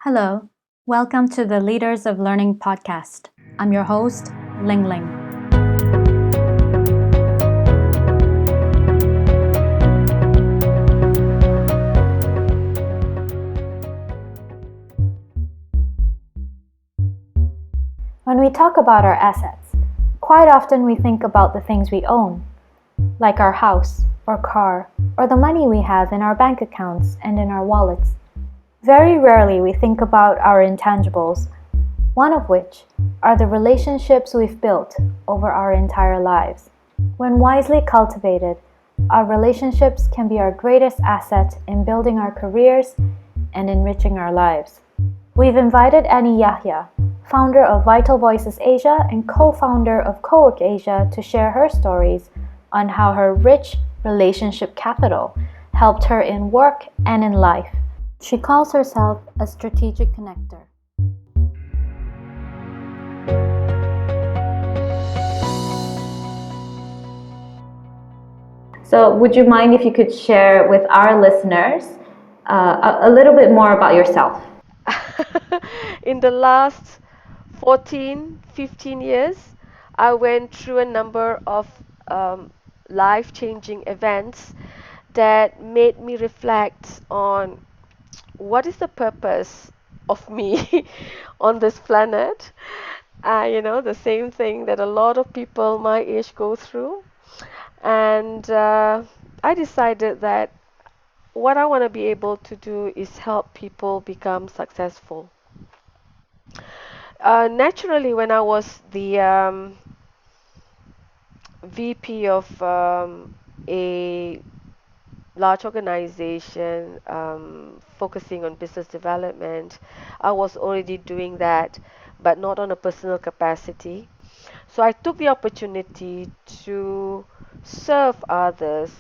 Hello, welcome to the Leaders of Learning podcast. I'm your host, Ling Ling. When we talk about our assets, quite often we think about the things we own, like our house or car, or the money we have in our bank accounts and in our wallets. Very rarely we think about our intangibles, one of which are the relationships we've built over our entire lives. When wisely cultivated, our relationships can be our greatest asset in building our careers and enriching our lives. We've invited Anne Yahaya, founder of vitalvoicesasia and co-founder of coachwork Asia, to share her stories on how her rich relationship capital helped her in work and in life. She calls herself a strategic connector. So would you mind if you could share with our listeners a little bit more about yourself? In the last 14, 15 years, I went through a number of life-changing events that made me reflect on what is the purpose of me on this planet. The same thing that a lot of people my age go through. And I decided that what I want to be able to do is help people become successful. Naturally, when I was the VP of a large organization focusing on business development, I was already doing that, but not on a personal capacity. So I took the opportunity to serve others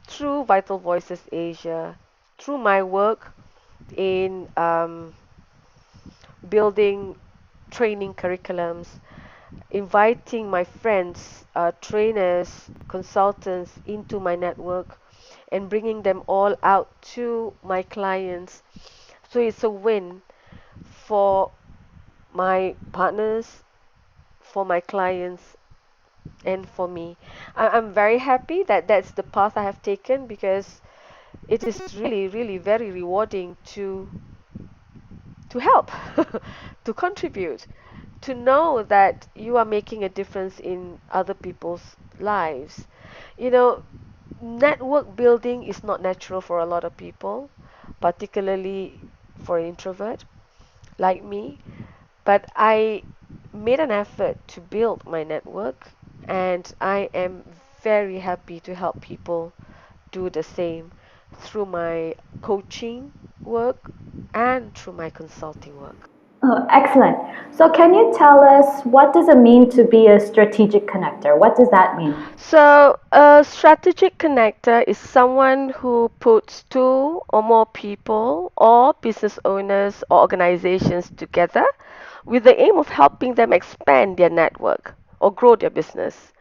through Vital Voices Asia, through my work in building training curriculums, inviting my friends, trainers, consultants into my network and bringing them all out to my clients. So it's a win for my partners, for my clients, and for me. I'm very happy that that's the path I have taken because it is really, really very rewarding to help, to contribute, to know that you are making a difference in other people's lives. You know, network building is not natural for a lot of people, particularly for an introvert like me. But I made an effort to build my network, and I am very happy to help people do the same through my coaching work and through my consulting work. Oh, excellent. So can you tell us what does it mean to be a strategic connector? What does that mean? So, a strategic connector is someone who puts two or more people or business owners or organizations together with the aim of helping them expand their network or grow their business.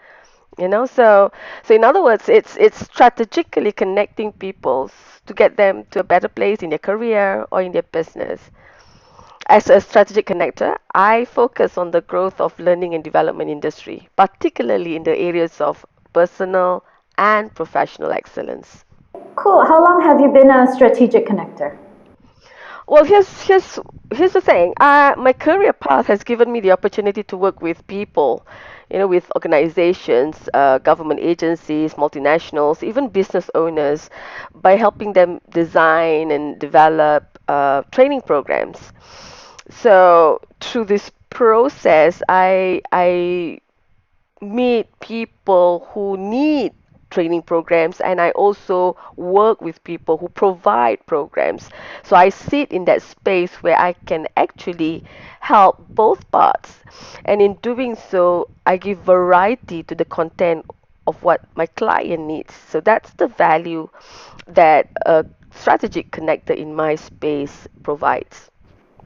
So in other words, it's strategically connecting people to get them to a better place in their career or in their business. As a strategic connector, I focus on the growth of learning and development industry, particularly in the areas of personal and professional excellence. Cool. How long have you been a strategic connector? Well, here's the thing. My career path has given me the opportunity to work with people, with organizations, government agencies, multinationals, even business owners, by helping them design and develop training programs. So through this process, I meet people who need training programs, and I also work with people who provide programs. So I sit in that space where I can actually help both parts. And in doing so, I give variety to the content of what my client needs. So that's the value that a strategic connector in my space provides.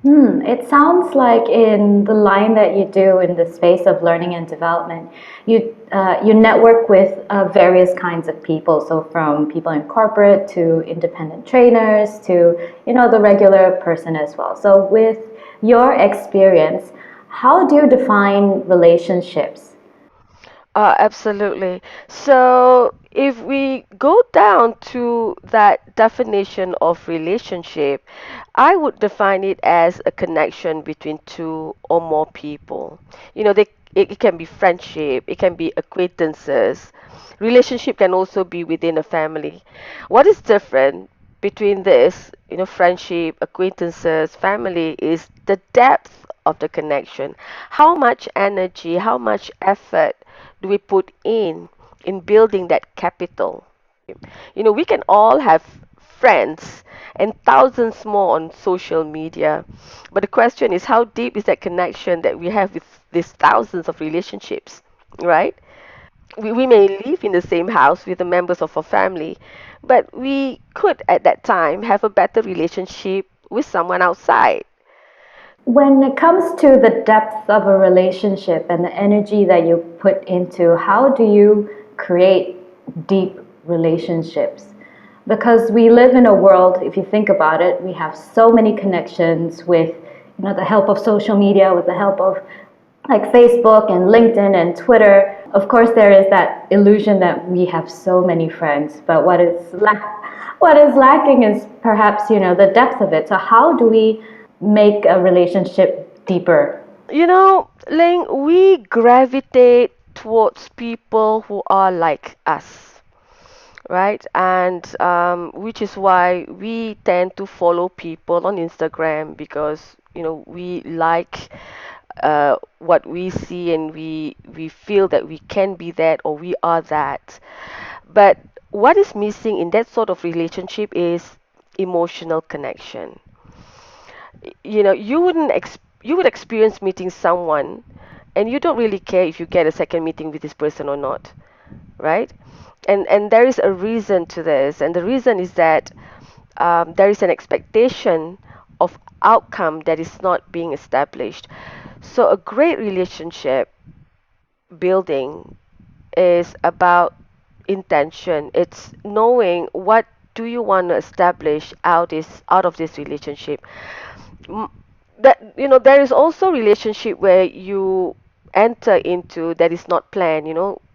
It sounds like in the line that you do in the space of learning and development, you you network with various kinds of people. So from people in corporate to independent trainers to the regular person as well. So with your experience, how do you define relationships? Absolutely. So if we go down to that definition of relationship, I would define it as a connection between two or more people. It can be friendship, it can be acquaintances. Relationship can also be within a family. What is different between this, friendship, acquaintances, family, is the depth of the connection. How much energy, how much effort do we put in building that capital? We can all have friends and thousands more on social media. But the question is, how deep is that connection that we have with these thousands of relationships, right? We may live in the same house with the members of our family, but we could at that time have a better relationship with someone outside. When it comes to the depth of a relationship and the energy that you put into, how do you create deep relationships? Because we live in a world, if you think about it, we have so many connections with the help of social media, with the help of like Facebook and LinkedIn and Twitter. Of course, there is that illusion that we have so many friends, but what is lacking is perhaps the depth of it. So how do we make a relationship deeper? Ling, we gravitate towards people who are like us, right? And which is why we tend to follow people on Instagram because we like what we see, and we feel that we can be that or we are that. But what is missing in that sort of relationship is emotional connection. You would experience meeting someone, and you don't really care if you get a second meeting with this person or not, right? And there is a reason to this, and the reason is that there is an expectation of outcome that is not being established. So a great relationship building is about intention. It's knowing what do you want to establish out of this relationship. M- that there is also relationship where you enter into that is not planned.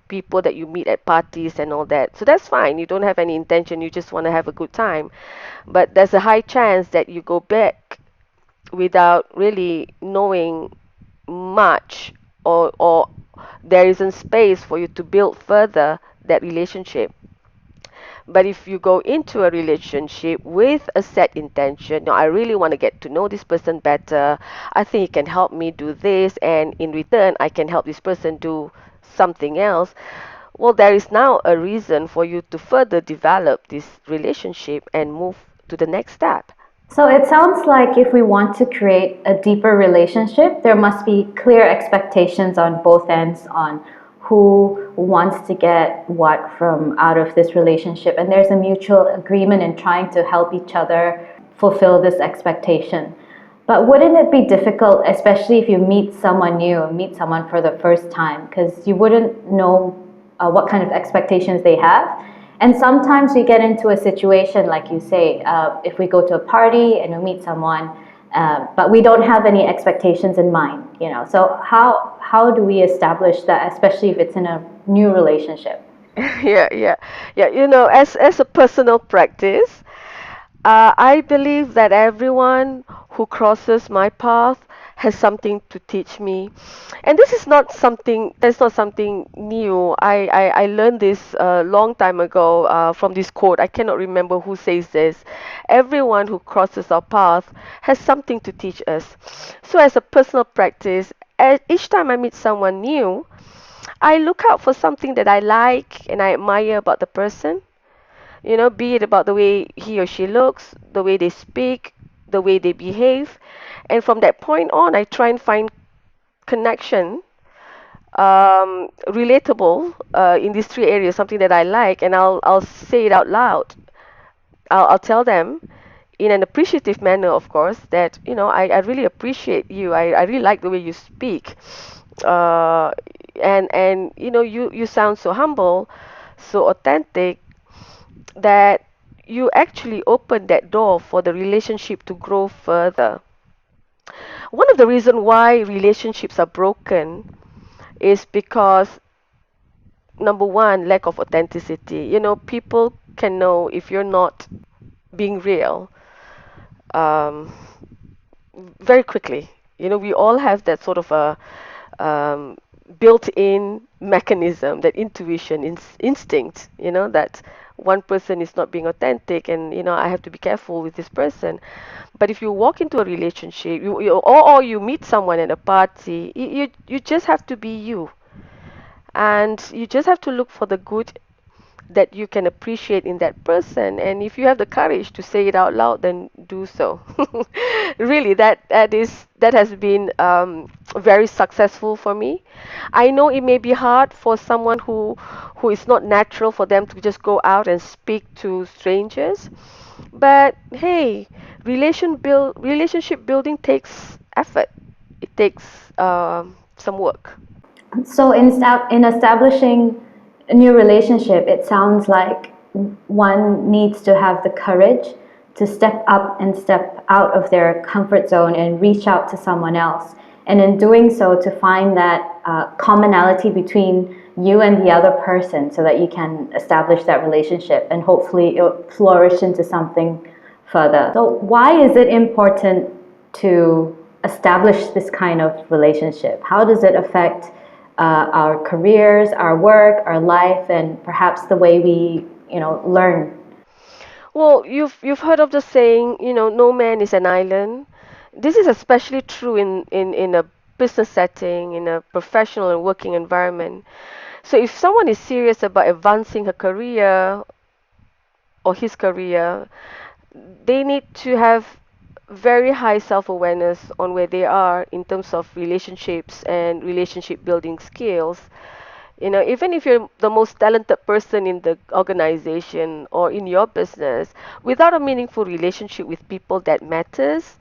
People that you meet at parties and all that. So that's fine. You don't have any intention. You just want to have a good time. But there's a high chance that you go back without really knowing much, or there isn't space for you to build further that relationship. But if you go into a relationship with a set intention, I really want to get to know this person better. I think he can help me do this, and in return, I can help this person do something else. Well, there is now a reason for you to further develop this relationship and move to the next step. So it sounds like if we want to create a deeper relationship, there must be clear expectations on both ends on who wants to get what from out of this relationship. And there's a mutual agreement in trying to help each other fulfill this expectation. But wouldn't it be difficult, especially if you meet someone new, meet someone for the first time, because you wouldn't know what kind of expectations they have? And sometimes we get into a situation, like you say, if we go to a party and we meet someone, but we don't have any expectations in mind, So how do we establish that, especially if it's in a new relationship? Yeah, yeah, yeah. As a personal practice, I believe that everyone who crosses my path has something to teach me, and this is not something that's not something new. I learned this a long time ago from this quote. I cannot remember who says this. Everyone who crosses our path has something to teach us. So, as a personal practice, each time I meet someone new, I look out for something that I like and I admire about the person. Be it about the way he or she looks, the way they speak, the way they behave. And from that point on, I try and find connection, relatable in these three areas, something that I like, and I'll say it out loud. I'll tell them in an appreciative manner, of course, that I really appreciate you. I really like the way you speak. Uh, And you sound so humble, so authentic, that you actually open that door for the relationship to grow further. One of the reasons why relationships are broken is because, number one, lack of authenticity. People can know if you're not being real, um, very quickly. We all have that sort of a um, built-in mechanism, that intuition, instinct, that one person is not being authentic, and I have to be careful with this person. But if you walk into a relationship, or you meet someone at a party, you just have to be you, and you just have to look for the good that you can appreciate in that person. And if you have the courage to say it out loud, then do so. Really, that has been very successful for me. I know it may be hard for someone who is not natural for them to just go out and speak to strangers, but hey, relationship building takes effort. It takes some work. So in establishing a new relationship, it sounds like one needs to have the courage to step up and step out of their comfort zone and reach out to someone else. And in doing so, to find that commonality between you and the other person so that you can establish that relationship and hopefully it'll flourish into something further. So, why is it important to establish this kind of relationship? How does it affect our careers, our work, our life, and perhaps the way we, learn? Well, you've heard of the saying, no man is an island. This is especially true in a business setting, in a professional and working environment. So if someone is serious about advancing her career or his career, they need to have very high self-awareness on where they are in terms of relationships and relationship building skills. Even if you're the most talented person in the organization or in your business, without a meaningful relationship with people that matters,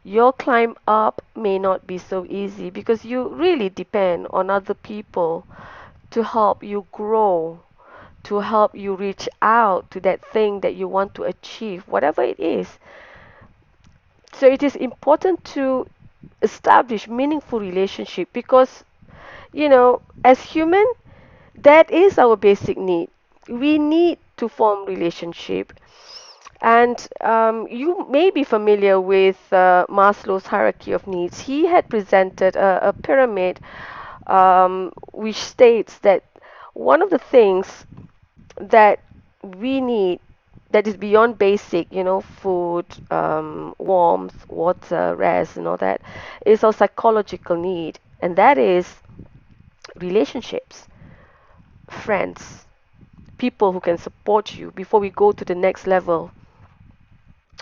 your climb up may not be so easy, because you really depend on other people to help you grow, to help you reach out to that thing that you want to achieve, whatever it is. So it is important to establish meaningful relationship, because as human, that is our basic need. We need to form relationship. And you may be familiar with Maslow's hierarchy of needs. He had presented a pyramid, which states that one of the things that we need, that is beyond basic, food, warmth, water, rest, and all that, is our psychological need, and that is relationships, friends, people who can support you before we go to the next level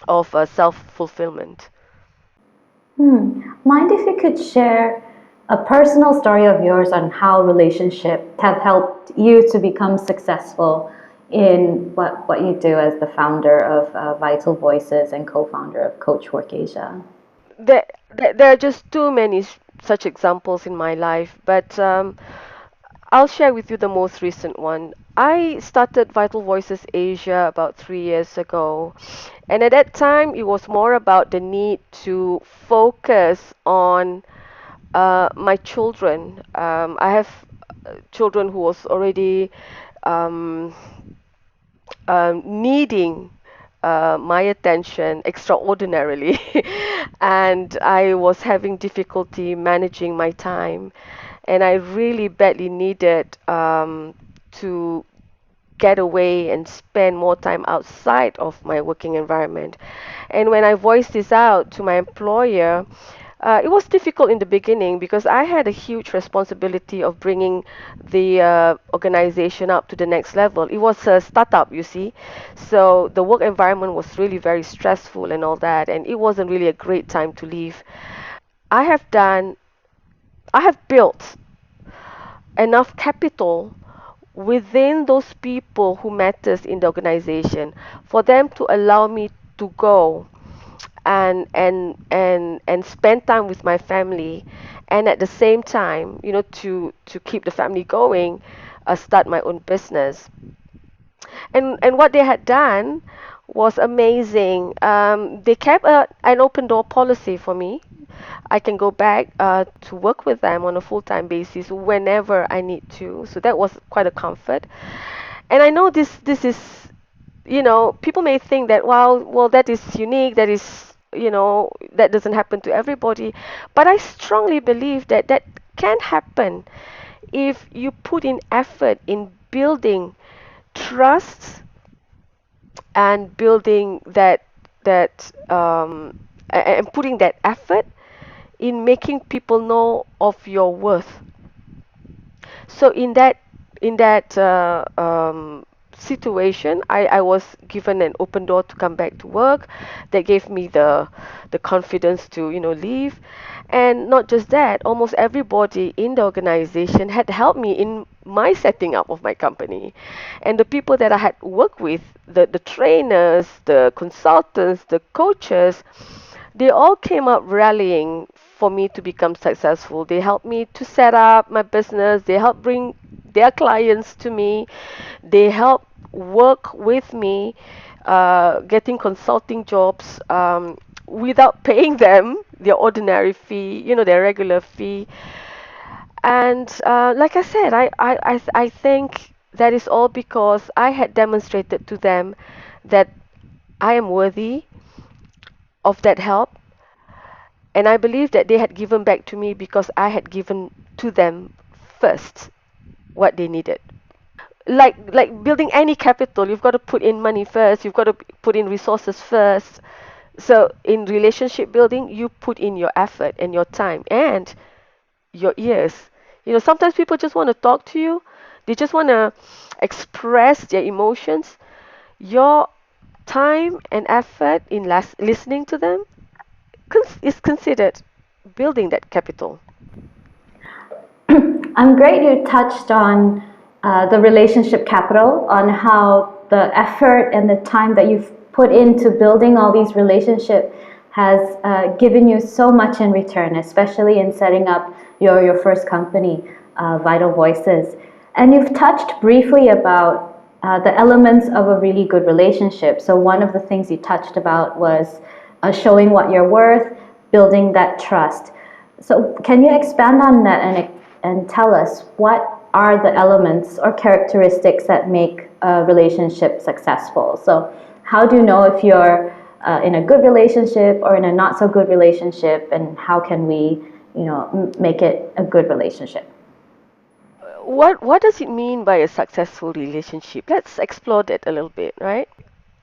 of self fulfillment. Mind if you could share a personal story of yours on how relationships have helped you to become successful in what you do as the founder of Vital Voices and co-founder of Coachwork Asia? There are just too many such examples in my life, but I'll share with you the most recent one. I started Vital Voices Asia about 3 years ago, and at that time it was more about the need to focus on my children. I have children who was already um, needing my attention extraordinarily, and I was having difficulty managing my time, and I really badly needed to get away and spend more time outside of my working environment. And when I voiced this out to my employer, it was difficult in the beginning, because I had a huge responsibility of bringing the organization up to the next level. It was a startup, you see, so the work environment was really very stressful and all that, and it wasn't really a great time to leave. I have done, I have built enough capital within those people who matters in the organization for them to allow me to go and spend time with my family, and at the same time, to keep the family going, start my own business. And what they had done was amazing. They kept an open door policy for me. I can go back to work with them on a full-time basis whenever I need to. So that was quite a comfort. And I know this is, people may think that, well, that is unique, that is, that doesn't happen to everybody. But I strongly believe that that can happen if you put in effort in building trust and building and putting that effort in making people know of your worth. So in that situation, I was given an open door to come back to work. That gave me the confidence to leave, and not just that. Almost everybody in the organization had helped me in my setting up of my company, and the people that I had worked with, the trainers, the consultants, the coaches, they all came up rallying for me to become successful. They helped me to set up my business. They helped bring their clients to me. They helped work with me, getting consulting jobs without paying them their ordinary fee, their regular fee. And like I said, I think that is all because I had demonstrated to them that I am worthy of that help, and I believe that they had given back to me because I had given to them first what they needed. Like building any capital, you've got to put in money first, you've got to put in resources first. So in relationship building, you put in your effort and your time and your ears. Sometimes people just want to talk to you, they just want to express their emotions. Your time and effort in listening to them is considered building that capital. I'm great you touched on the relationship capital, on how the effort and the time that you've put into building all these relationships has given you so much in return, especially in setting up your first company, Vital Voices. And you've touched briefly about the elements of a really good relationship. So, one of the things you touched about was showing what you're worth, building that trust. So, can you expand on that and tell us what are the elements or characteristics that make a relationship successful? So, how do you know if you're in a good relationship or in a not so good relationship, and how can we, make it a good relationship? What does it mean by a successful relationship? Let's explore that a little bit, right?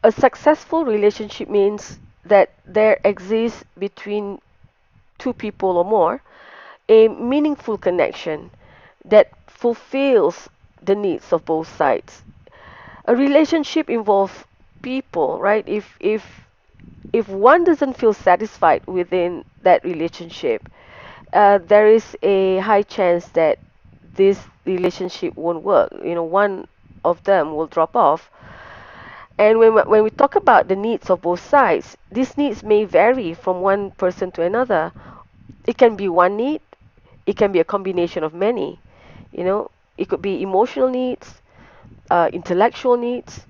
A successful relationship means that there exists between two people or more a meaningful connection that fulfills the needs of both sides. A relationship involves people, right? If one doesn't feel satisfied within that relationship, there is a high chance that this relationship won't work. One of them will drop off. And when we talk about the needs of both sides, these needs may vary from one person to another. It can be one need, it can be a combination of many. You know, it could be emotional needs, intellectual needs,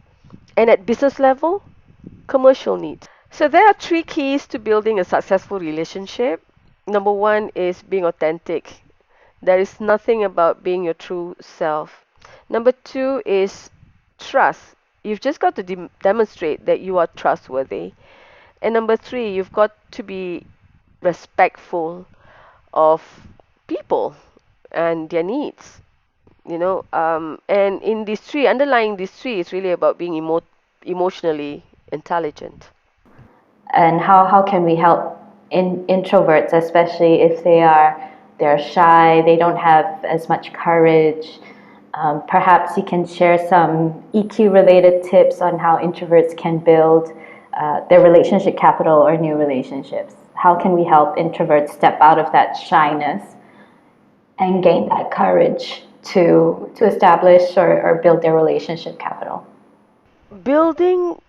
and at business level, commercial needs. So there are three keys to building a successful relationship. Number one is being authentic. There is nothing about being your true self. Number two is trust. You've just got to demonstrate that you are trustworthy. And number three, you've got to be respectful of people and their needs. And in these three, underlying these three, is really about being emotionally intelligent. And how can we help introverts, especially if they're shy, they don't have as much courage? Perhaps you can share some EQ related tips on how introverts can build their relationship capital or new relationships. How can we help introverts step out of that shyness and gain that courage to establish or build their relationship capital? Building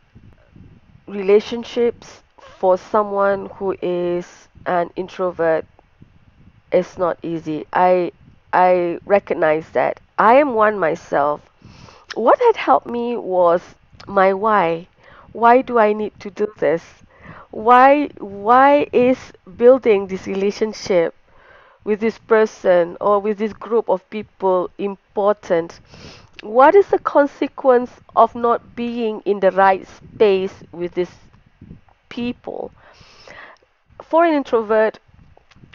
relationships for someone who is an introvert, it's not easy. I recognize that. I am one myself. What had helped me was my why. Why do I need to do this? Why is building this relationship with this person or with this group of people important? What is the consequence of not being in the right space with these people? For an introvert,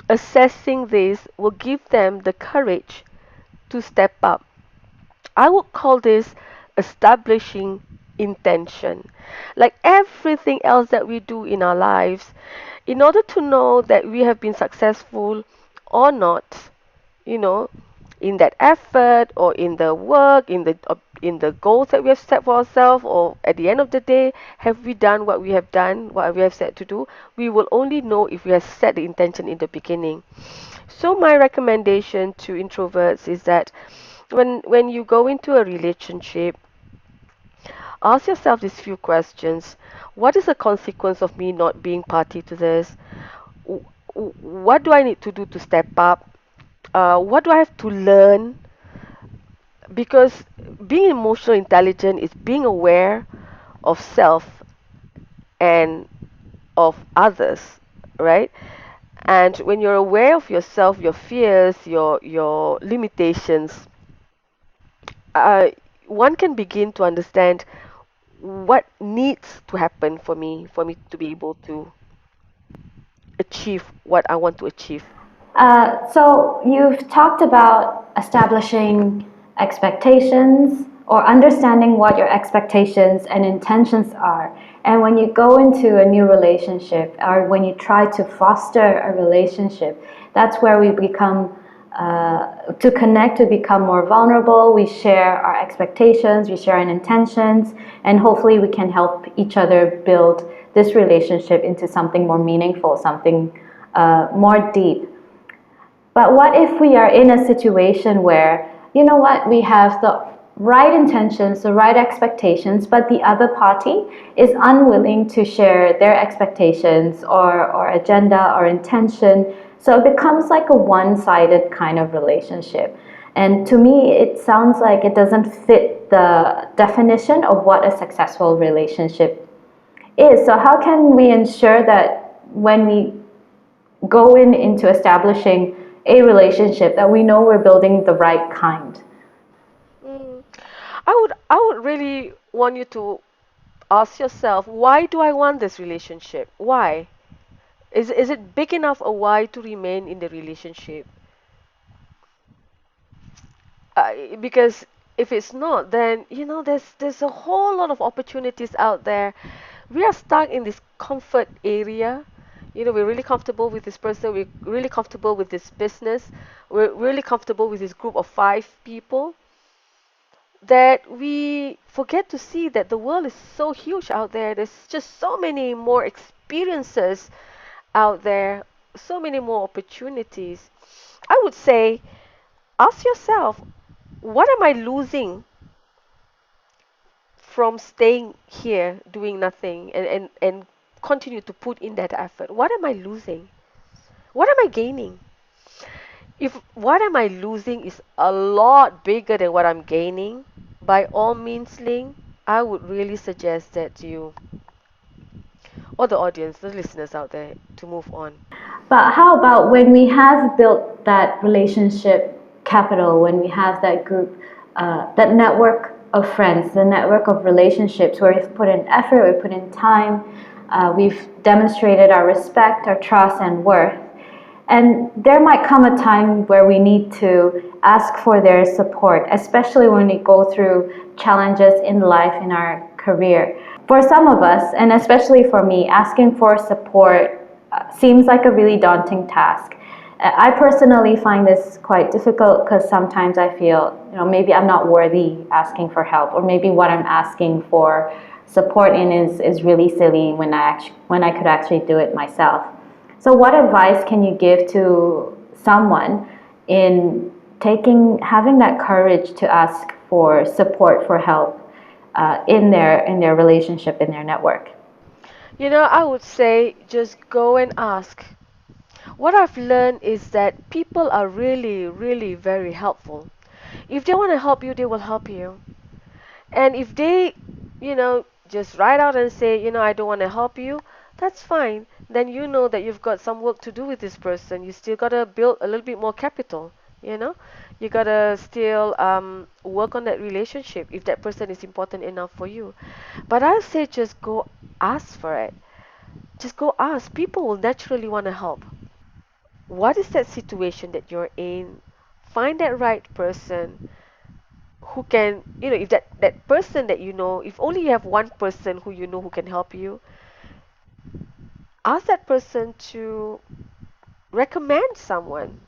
assessing this will give them the courage to step up. I would call this establishing intention. Like everything else that we do in our lives, in order to know that we have been successful or not, you know, in that effort or in the work, in the goals that we have set for ourselves, or at the end of the day, have we done what we have done, what we have set to do? We will only know if we have set the intention in the beginning. So my recommendation to introverts is that when you go into a relationship, ask yourself these few questions. What is the consequence of me not being party to this? W- What do I need to do to step up? What do I have to learn? Because being emotional intelligent is being aware of self and of others, right? And when you're aware of yourself, your fears, your limitations, uh, one can begin to understand what needs to happen for me to be able to achieve what I want to achieve. So you've talked about establishing expectations or understanding what your expectations and intentions are. And when you go into a new relationship or when you try to foster a relationship, that's where we become to connect, to become more vulnerable. We share our expectations, we share our intentions, and hopefully we can help each other build this relationship into something more meaningful, something more deep. But what if we are in a situation where, you know what, we have the right intentions, the right expectations, but the other party is unwilling to share their expectations or agenda or intention. So it becomes like a one sided kind of relationship. And to me, it sounds like it doesn't fit the definition of what a successful relationship is. So, how can we ensure that when we go into establishing a relationship that we know we're building the right kind? Mm. I would really want you to ask yourself, why do I want this relationship? Why? Is it big enough a why to remain in the relationship? Because if it's not, then there's a whole lot of opportunities out there. We are stuck in this comfort area. We're really comfortable with this person. We're really comfortable with this business. We're really comfortable with this group of 5 people, that we forget to see that the world is so huge out there. There's just so many more experiences out there, so many more opportunities. I would say, ask yourself, what am I losing from staying here doing nothing and continue to put in that effort? What am I losing? What am I gaining? If what am I losing is a lot bigger than what I'm gaining, by all means, Ling, I would really suggest that you, or the audience, the listeners out there, to move on. But how about when we have built that relationship capital, when we have that group, that network of friends, the network of relationships where we've put in effort, we've put in time, we've demonstrated our respect, our trust, and worth. And there might come a time where we need to ask for their support, especially when we go through challenges in life, in our career. For some of us, and especially for me, asking for support seems like a really daunting task. I personally find this quite difficult because sometimes I feel, maybe I'm not worthy asking for help, or maybe what I'm asking for support in is really silly when I could actually do it myself. So, what advice can you give to someone in having that courage to ask for support, for help in their relationship, in their network? I would say just go and ask. What I've learned is that people are really, really very helpful. If they want to help you, they will help you. And if they, just write out and say, I don't want to help you, that's fine. Then you know that you've got some work to do with this person. You still got to build a little bit more capital, you know? You got to still work on that relationship if that person is important enough for you. But I'll say just go ask for it. Just go ask. People will naturally want to help. What is that situation that you're in? Find that right person who can, if that person that if only you have one person who you know who can help you, ask that person to recommend someone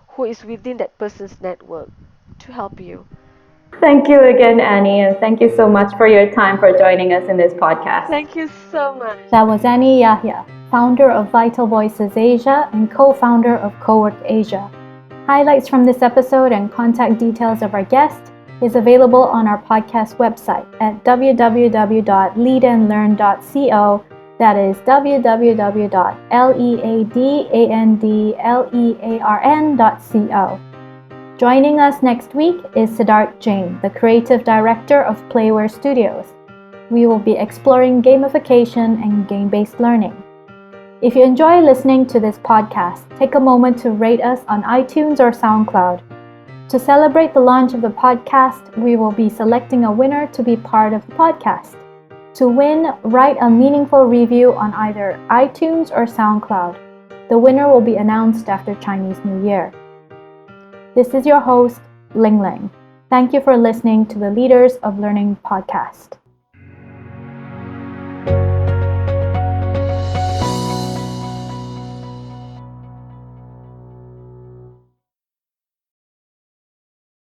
who is within that person's network to help you. Thank you again, Annie, and thank you so much for your time for joining us in this podcast. Thank you so much. That was Anne Yahaya, founder of Vital Voices Asia and co-founder of cowork Asia. Highlights from this episode and contact details of our guest is available on our podcast website at www.leadandlearn.co. That is www.leadandlearn.co. Joining us next week is Siddharth Jain, the creative director of Playware Studios. We will be exploring gamification and game-based learning. If you enjoy listening to this podcast, take a moment to rate us on iTunes or SoundCloud. To celebrate the launch of the podcast, we will be selecting a winner to be part of the podcast. To win, write a meaningful review on either iTunes or SoundCloud. The winner will be announced after Chinese New Year. This is your host, Ling Ling. Thank you for listening to the Leaders of Learning podcast.